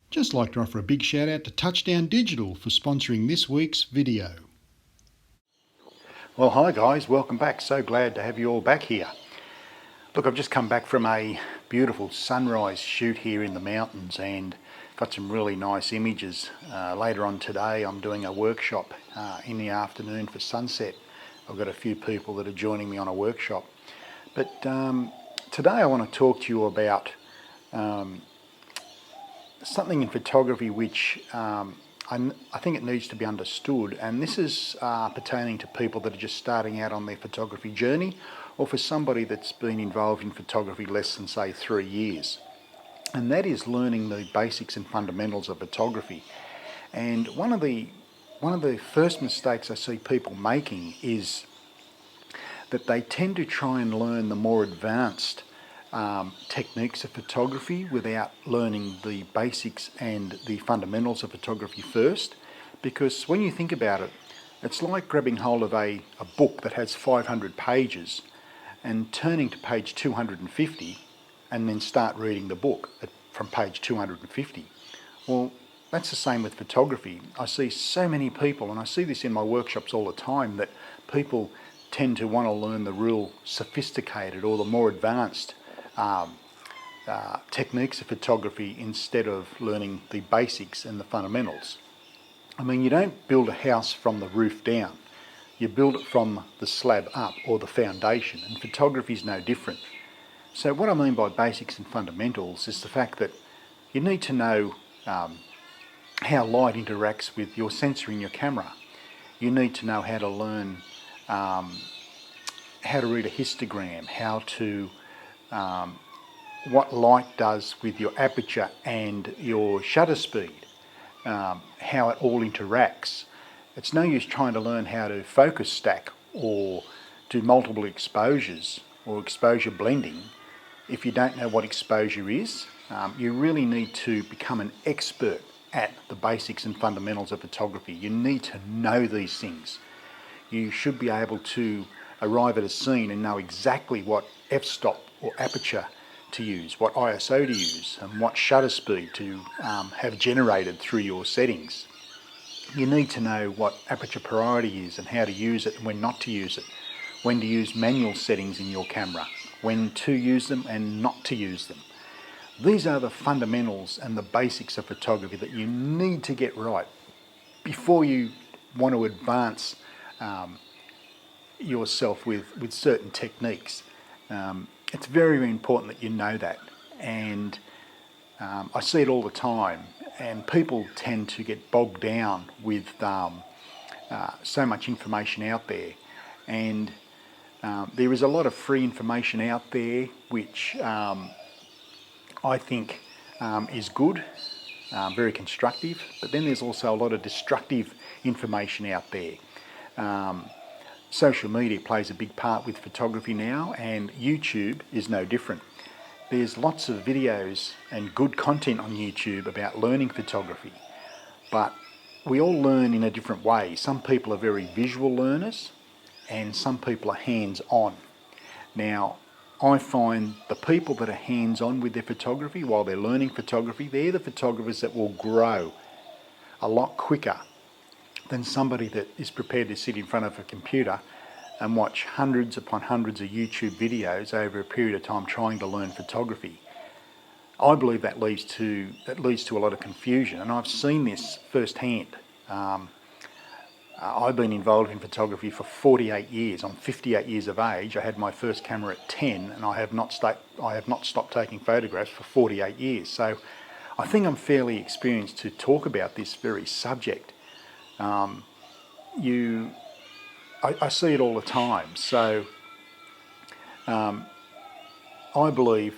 Just like to offer a big shout out to Touchdown Digital for sponsoring this week's video. Well, hi guys, welcome back. So glad to have you all back here. Look, I've just come back from a beautiful sunrise shoot here in the mountains and got some really nice images. Later on today I'm doing a workshop in the afternoon for sunset. I've got a few people that are joining me on a workshop. But today I want to talk to you about something in photography which I think it needs to be understood, and this is pertaining to people that are just starting out on their photography journey, or for somebody that's been involved in photography less than, say, 3 years. And that is learning the basics and fundamentals of photography. And one of the first mistakes I see people making is that they tend to try and learn the more advanced techniques of photography without learning the basics and the fundamentals of photography first. Because when you think about it, it's like grabbing hold of a book that has 500 pages and turning to page 250 and then start reading the book from page 250. Well, that's the same with photography. I see so many people, and I see this in my workshops all the time, that people tend to want to learn the real sophisticated or the more advanced techniques of photography instead of learning the basics and the fundamentals. I mean, you don't build a house from the roof down. You build it from the slab up, or the foundation, and photography is no different. So what I mean by basics and fundamentals is the fact that you need to know how light interacts with your sensor in your camera. You need to know how to learn how to read a histogram, how to what light does with your aperture and your shutter speed, how it all interacts. It's no use trying to learn how to focus stack or do multiple exposures or exposure blending if you don't know what exposure is. You really need to become an expert at the basics and fundamentals of photography. You need to know these things. You should be able to arrive at a scene and know exactly what f-stop or aperture to use, what ISO to use, and what shutter speed to have generated through your settings. You need to know what aperture priority is and how to use it and when not to use it, when to use manual settings in your camera, when to use them and not to use them. These are the fundamentals and the basics of photography that you need to get right before you want to advance yourself with certain techniques. It's very, very important that you know that, and I see it all the time, and people tend to get bogged down with so much information out there, and there is a lot of free information out there which I think is good, very constructive, but then there's also a lot of destructive information out there. Social media plays a big part with photography now, and YouTube is no different. There's lots of videos and good content on YouTube about learning photography, but we all learn in a different way. Some people are very visual learners and some people are hands-on. Now, I find the people that are hands-on with their photography while they're learning photography, they're the photographers that will grow a lot quicker than somebody that is prepared to sit in front of a computer and watch hundreds upon hundreds of YouTube videos over a period of time trying to learn photography. I believe that leads to a lot of confusion, and I've seen this firsthand. I've been involved in photography for 48 years. I'm 58 years of age. I had my first camera at 10, and I have not stopped taking photographs for 48 years. So I think I'm fairly experienced to talk about this very subject. I see it all the time. So I believe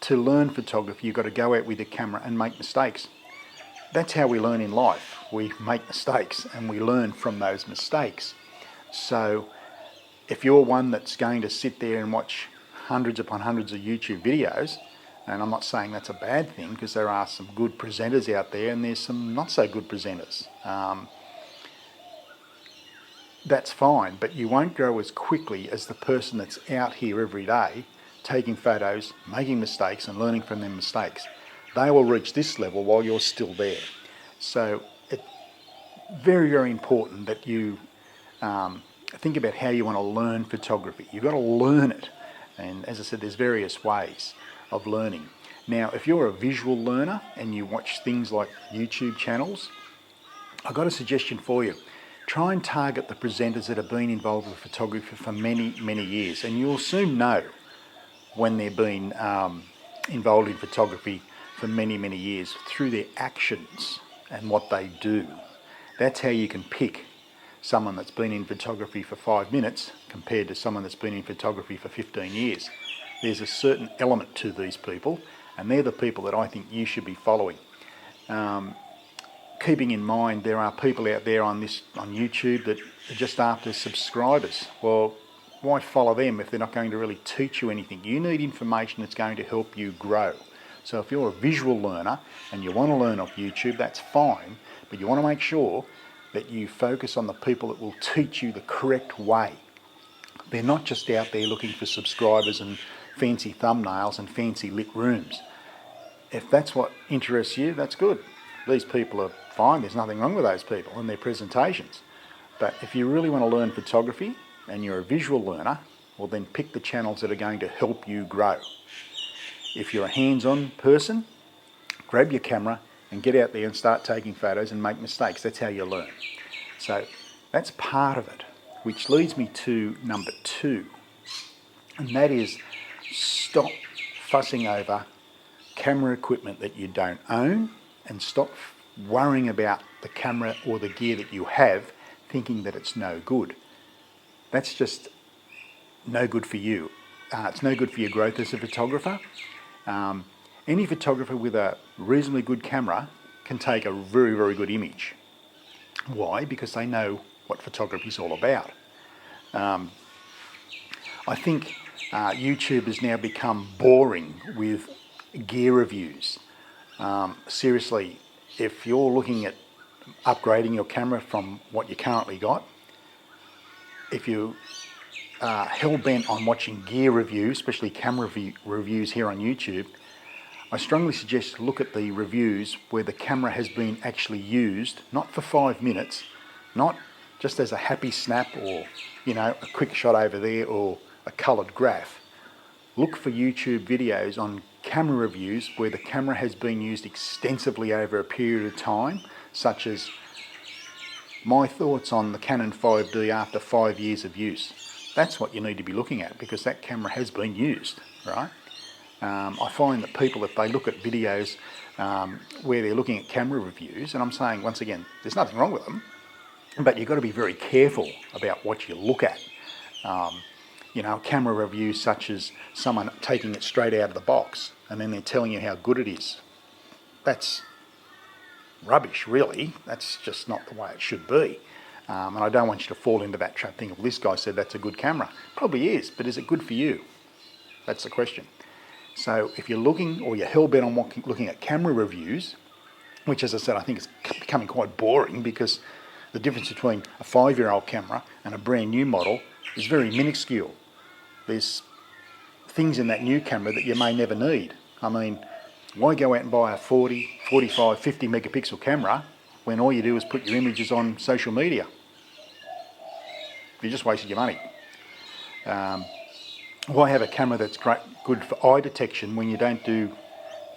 to learn photography, you've got to go out with a camera and make mistakes. That's how we learn in life. We make mistakes and we learn from those mistakes. So if you're one that's going to sit there and watch hundreds upon hundreds of YouTube videos, and I'm not saying that's a bad thing, because there are some good presenters out there and there's some not so good presenters. That's fine, but you won't grow as quickly as the person that's out here every day taking photos, making mistakes and learning from them mistakes. They will reach this level while you're still there. So it's very, very important that you think about how you want to learn photography. You've got to learn it. And as I said, there's various ways of learning. Now, if you're a visual learner and you watch things like YouTube channels, I've got a suggestion for you. Try and target the presenters that have been involved with photography for many, many years, and you'll soon know when they've been involved in photography for many, many years through their actions and what they do. That's how you can pick someone that's been in photography for 5 minutes compared to someone that's been in photography for 15 years. There's a certain element to these people, and they're the people that I think you should be following. Keeping in mind there are people out there on YouTube that are just after subscribers. Well, why follow them if they're not going to really teach you anything? You need information that's going to help you grow. So if you're a visual learner and you want to learn off YouTube, that's fine, but you want to make sure that you focus on the people that will teach you the correct way. They're not just out there looking for subscribers and fancy thumbnails and fancy lit rooms. If that's what interests you, that's good. These people are fine, there's nothing wrong with those people and their presentations. But if you really want to learn photography and you're a visual learner, well then pick the channels that are going to help you grow. If you're a hands-on person, grab your camera and get out there and start taking photos and make mistakes. That's how you learn. So that's part of it, which leads me to number 2, and that is stop fussing over camera equipment that you don't own, and stop worrying about the camera or the gear that you have thinking that it's no good. That's just no good for you. It's no good for your growth as a photographer. Any photographer with a reasonably good camera can take a very, very good image. Why? Because they know what photography is all about. I think YouTube has now become boring with gear reviews. Seriously, if you're looking at upgrading your camera from what you currently got, if you are hell-bent on watching gear reviews, especially camera reviews here on YouTube, I strongly suggest to look at the reviews where the camera has been actually used, not for 5 minutes, not just as a happy snap or, a quick shot over there or a coloured graph. Look for YouTube videos on camera reviews where the camera has been used extensively over a period of time, such as my thoughts on the Canon 5D after 5 years of use. That's what you need to be looking at, because that camera has been used, right? I find that people, if they look at videos where they're looking at camera reviews, and I'm saying once again, there's nothing wrong with them, but you've got to be very careful about what you look at. Camera reviews such as someone taking it straight out of the box and then they're telling you how good it is. That's rubbish, really. That's just not the way it should be. And I don't want you to fall into that trap thinking, well, this guy said that's a good camera. Probably is, but is it good for you? That's the question. So if you're looking, or you're hell-bent on looking at camera reviews, which, as I said, I think is becoming quite boring, because the difference between a 5-year-old camera and a brand new model is very minuscule. There's things in that new camera that you may never need. I mean, why go out and buy a 40, 45, 50 megapixel camera when all you do is put your images on social media? You just wasted your money. Why have a camera that's good for eye detection when you don't do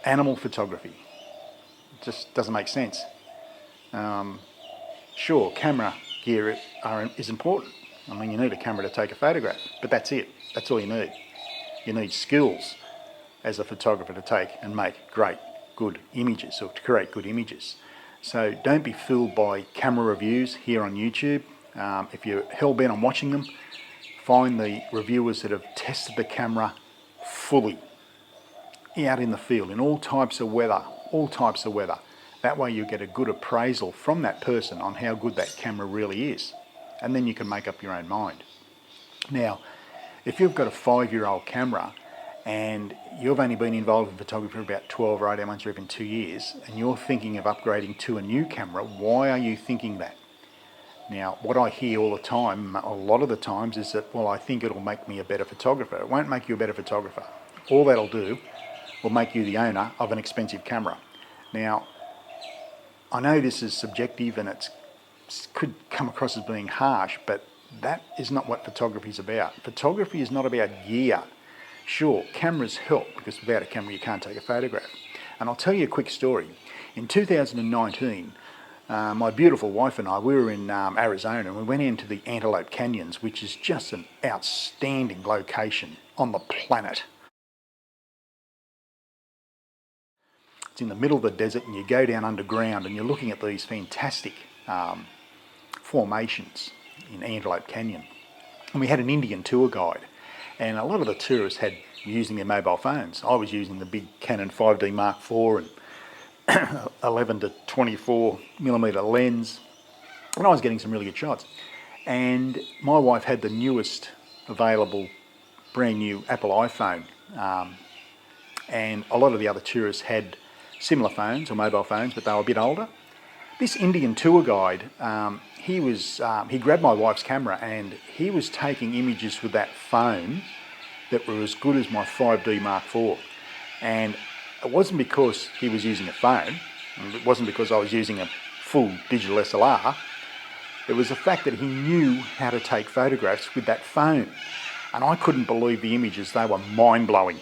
animal photography? It just doesn't make sense. Sure, camera gear is important. I mean, you need a camera to take a photograph, but that's it. That's all you need. You need skills as a photographer to take and make great, good images, or to create good images. So don't be fooled by camera reviews here on YouTube. If you're hell-bent on watching them, find the reviewers that have tested the camera fully out in the field, in all types of weather. That way you get a good appraisal from that person on how good that camera really is. And then you can make up your own mind. Now, if you've got a 5-year-old camera and you've only been involved in photography for about 12 or 18 months or even 2 years, and you're thinking of upgrading to a new camera, why are you thinking that? Now, what I hear all the time, a lot of the times, is that, well, I think it'll make me a better photographer. It won't make you a better photographer. All that'll do will make you the owner of an expensive camera. Now, I know this is subjective and it could come across as being harsh, but that is not what photography is about. Photography is not about gear. Sure, cameras help, because without a camera you can't take a photograph. And I'll tell you a quick story. In 2019, my beautiful wife and I, we were in Arizona, and we went into the Antelope Canyons, which is just an outstanding location on the planet. It's in the middle of the desert, and you go down underground and you're looking at these fantastic formations in Antelope Canyon. And we had an Indian tour guide, and a lot of the tourists had using their mobile phones. I was using the big Canon 5D Mark IV and 11 to 24 millimeter lens, and I was getting some really good shots. And my wife had the newest available brand new Apple iPhone, and a lot of the other tourists had similar phones or mobile phones, but they were a bit older. This Indian tour guide, he grabbed my wife's camera, and he was taking images with that phone that were as good as my 5D Mark IV. And it wasn't because he was using a phone, and it wasn't because I was using a full digital SLR. It was the fact that he knew how to take photographs with that phone. And I couldn't believe the images, they were mind-blowing.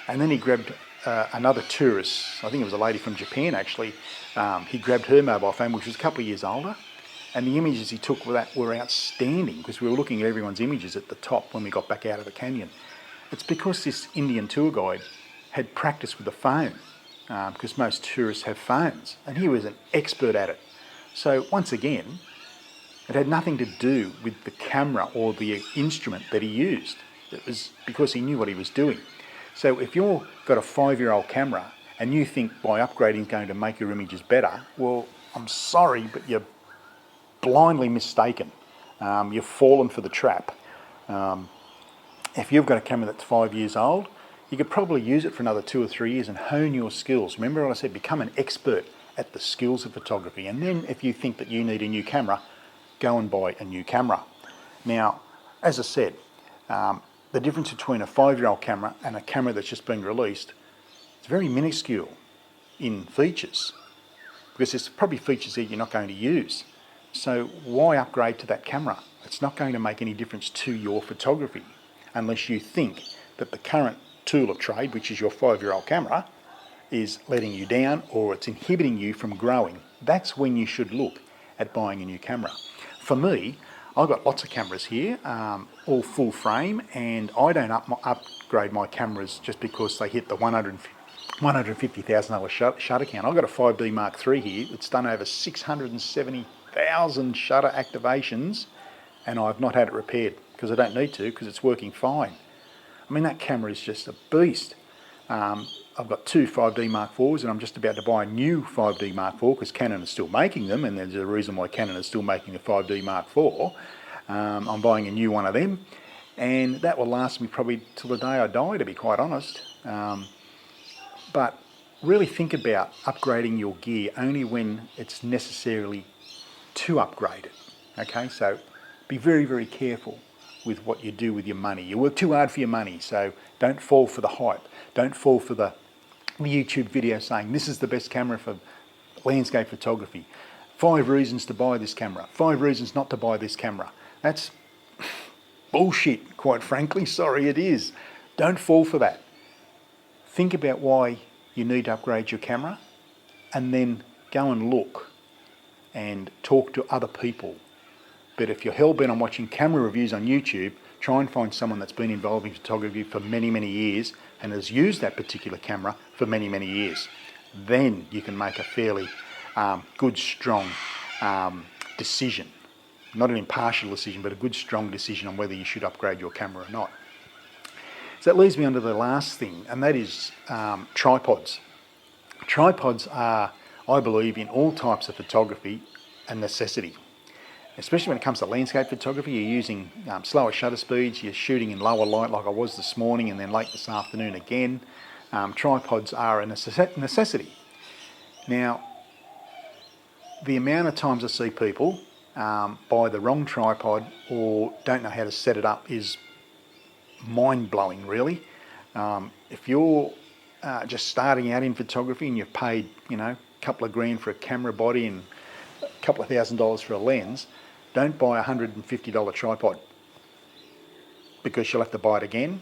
And then he grabbed another tourist, I think it was a lady from Japan actually, he grabbed her mobile phone, which was a couple of years older, and the images he took with that were outstanding, because we were looking at everyone's images at the top when we got back out of the canyon. It's because this Indian tour guide had practiced with the phone, because most tourists have phones, and he was an expert at it. So once again, it had nothing to do with the camera or the instrument that he used. It was because he knew what he was doing. So if you've got a 5-year-old camera and you think by upgrading is going to make your images better, well, I'm sorry, but you're blindly mistaken. You've fallen for the trap. If you've got a camera that's 5 years old, you could probably use it for another 2 or 3 years and hone your skills. Remember what I said, become an expert at the skills of photography. And then if you think that you need a new camera, go and buy a new camera. Now, as I said, the difference between a 5-year-old camera and a camera that's just been released, it's very minuscule in features, because there's probably features that you're not going to use. So why upgrade to that camera? It's not going to make any difference to your photography unless you think that the current tool of trade, which is your 5-year-old camera, is letting you down or it's inhibiting you from growing. That's when you should look at buying a new camera. For me, I've got lots of cameras here, all full frame, and I don't upgrade my cameras just because they hit the $150,000 shutter count. I've got a 5D Mark III here that's done over 670,000 shutter activations, and I've not had it repaired because I don't need to, because it's working fine. I mean, that camera is just a beast. I've got 2 5D Mark IVs, and I'm just about to buy a new 5D Mark IV because Canon is still making them, and there's a reason why Canon is still making a 5D Mark IV. I'm buying a new one of them, and that will last me probably till the day I die, to be quite honest. But really think about upgrading your gear only when it's necessarily to upgrade it. Okay, so be very, very careful with what you do with your money. You work too hard for your money, so don't fall for the hype. Don't fall for the YouTube video saying this is the best camera for landscape photography. 5 reasons to buy this camera. 5 reasons not to buy this camera. That's bullshit, quite frankly. Sorry, it is. Don't fall for that. Think about why you need to upgrade your camera, and then go and look and talk to other people. But if you're hell-bent on watching camera reviews on YouTube, try and find someone that's been involved in photography for many, many years and has used that particular camera for many, many years. Then you can make a fairly good, strong decision. Not an impartial decision, but a good, strong decision on whether you should upgrade your camera or not. So that leads me on to the last thing, and that is tripods. Tripods are, I believe, in all types of photography, a necessity. Especially when it comes to landscape photography, you're using slower shutter speeds, you're shooting in lower light like I was this morning and then late this afternoon again. Tripods are a necessity. Now, the amount of times I see people buy the wrong tripod or don't know how to set it up is mind-blowing, really. If you're just starting out in photography and you've paid, a couple of grand for a camera body and a couple of $1,000 for a lens, don't buy a $150 tripod, because you'll have to buy it again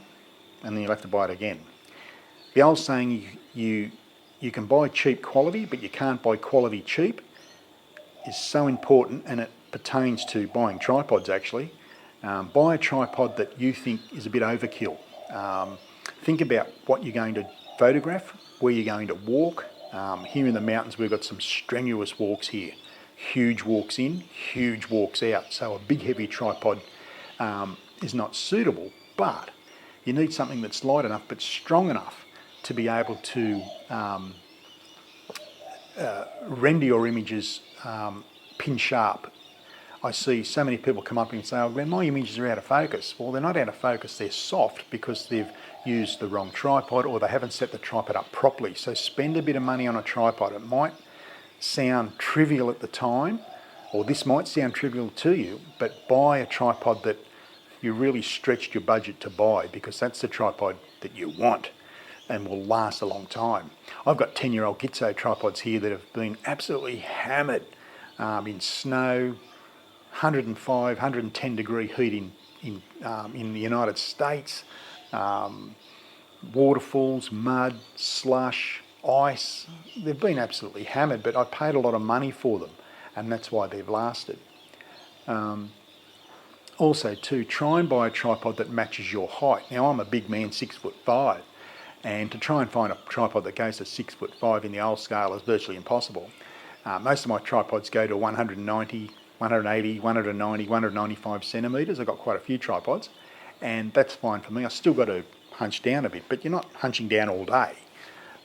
and then you'll have to buy it again. The old saying, you can buy cheap quality but you can't buy quality cheap, is so important, and it pertains to buying tripods actually. Buy a tripod that you think is a bit overkill. Think about what you're going to photograph, where you're going to walk. Here in the mountains we've got some strenuous walks here. Huge walks in, huge walks out. So a big heavy tripod is not suitable, but you need something that's light enough but strong enough to be able to render your images pin sharp. I see so many people come up and say, "Oh Glenn, my images are out of focus." Well, they're not out of focus, they're soft because they've used the wrong tripod or they haven't set the tripod up properly. So spend a bit of money on a tripod. It might sound trivial at the time, or this might sound trivial to you, but buy a tripod that you really stretched your budget to buy, because that's the tripod that you want and will last a long time. I've got 10-year-old Gitzo tripods here that have been absolutely hammered in snow, 105, 110 degree heat in the United States, waterfalls, mud, slush, ice. They've been absolutely hammered, but I paid a lot of money for them, and that's why they've lasted. Also too, try and buy a tripod that matches your height. Now I'm a big man, 6'5", and to try and find a tripod that goes to 6'5" in the old scale is virtually impossible. Most of my tripods go to 190, 180, 190, 195 centimetres. I've got quite a few tripods, and that's fine for me. I still got to hunch down a bit, but you're not hunching down all day.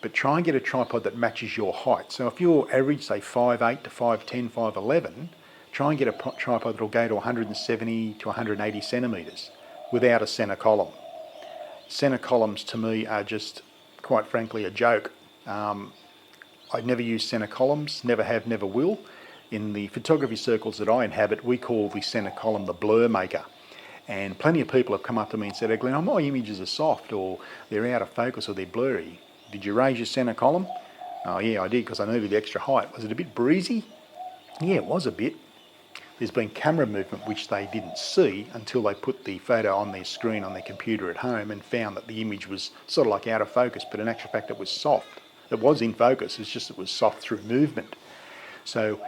But try and get a tripod that matches your height. So if you're average, say 5'8" to 5'10", 5'11", try and get a tripod that'll go to 170 to 180 centimetres without a centre column. Centre columns to me are just, quite frankly, a joke. I never use centre columns, never have, never will. In the photography circles that I inhabit, we call the centre column the blur maker. And plenty of people have come up to me and said, "Hey Glenn, my images are soft, or they're out of focus, or they're blurry. Did you raise your centre column?" "Oh yeah, I did, because I needed the extra height." "Was it a bit breezy?" "Yeah, it was a bit." There's been camera movement which they didn't see until they put the photo on their screen on their computer at home and found that the image was sort of like out of focus, but in actual fact it was soft. It was in focus, it's just it was soft through movement. So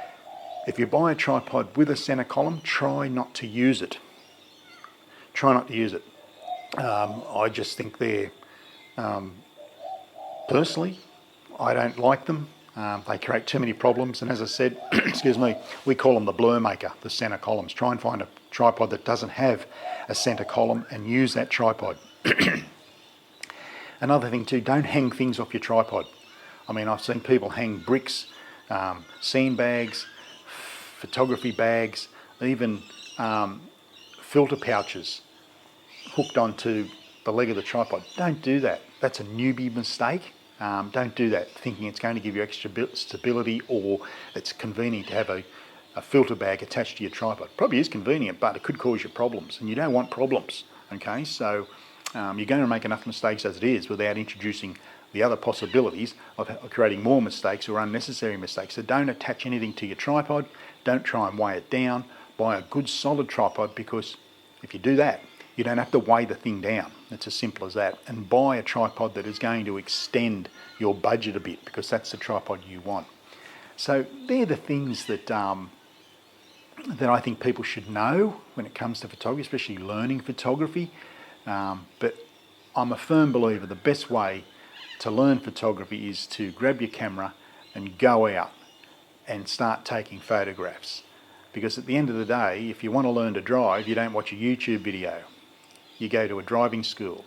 if you buy a tripod with a centre column, try not to use it. Try not to use it. I just think they're, personally, I don't like them. They create too many problems, and as I said, excuse me, we call them the blur maker, the centre columns. Try and find a tripod that doesn't have a centre column and use that tripod. Another thing too, don't hang things off your tripod. I mean, I've seen people hang bricks, sandbags, photography bags, even filter pouches hooked onto the leg of the tripod. Don't do that. That's a newbie mistake. Don't do that thinking it's going to give you extra stability, or it's convenient to have a filter bag attached to your tripod. Probably is convenient, but it could cause you problems, and you don't want problems. Okay, so you're going to make enough mistakes as it is without introducing the other possibilities of creating more mistakes or unnecessary mistakes. So don't attach anything to your tripod. Don't try and weigh it down. Buy a good solid tripod, because if you do that, you don't have to weigh the thing down. It's as simple as that. And buy a tripod that is going to extend your budget a bit, because that's the tripod you want. So they're the things that that I think people should know when it comes to photography, especially learning photography. But I'm a firm believer the best way to learn photography is to grab your camera and go out and start taking photographs. Because at the end of the day, if you want to learn to drive, you don't watch a YouTube video. You go to a driving school.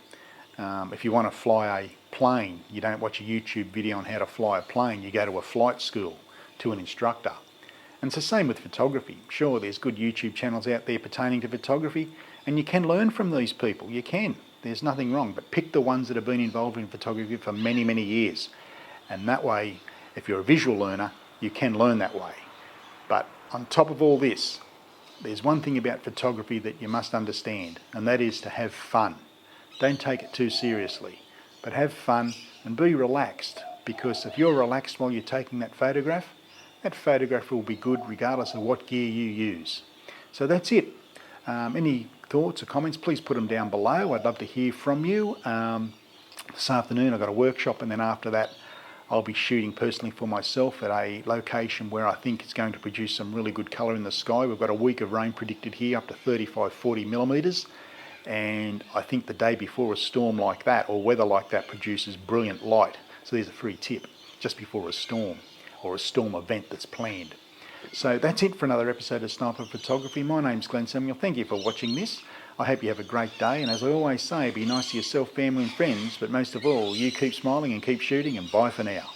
If you want to fly a plane, you don't watch a YouTube video on how to fly a plane. You go to a flight school to an instructor. And it's the same with photography. Sure, there's good YouTube channels out there pertaining to photography, and you can learn from these people. You can. There's nothing wrong. But pick the ones that have been involved in photography for many, many years. And that way, if you're a visual learner, you can learn that way. But on top of all this, there's one thing about photography that you must understand, and that is to have fun. Don't take it too seriously, but have fun, and be relaxed, because if you're relaxed while you're taking that photograph will be good regardless of what gear you use. So that's it. Any thoughts or comments, please put them down below. I'd love to hear from you. This afternoon I've got a workshop, and then after that I'll be shooting personally for myself at a location where I think it's going to produce some really good colour in the sky. We've got a week of rain predicted here, up to 35-40 millimetres, and I think the day before a storm like that or weather like that produces brilliant light. So there's a free tip, just before a storm or a storm event that's planned. So that's it for another episode of Sniper Photography. My name's Glenn Samuel. Thank you for watching this. I hope you have a great day, and as I always say, be nice to yourself, family and friends, but most of all, you keep smiling and keep shooting, and bye for now.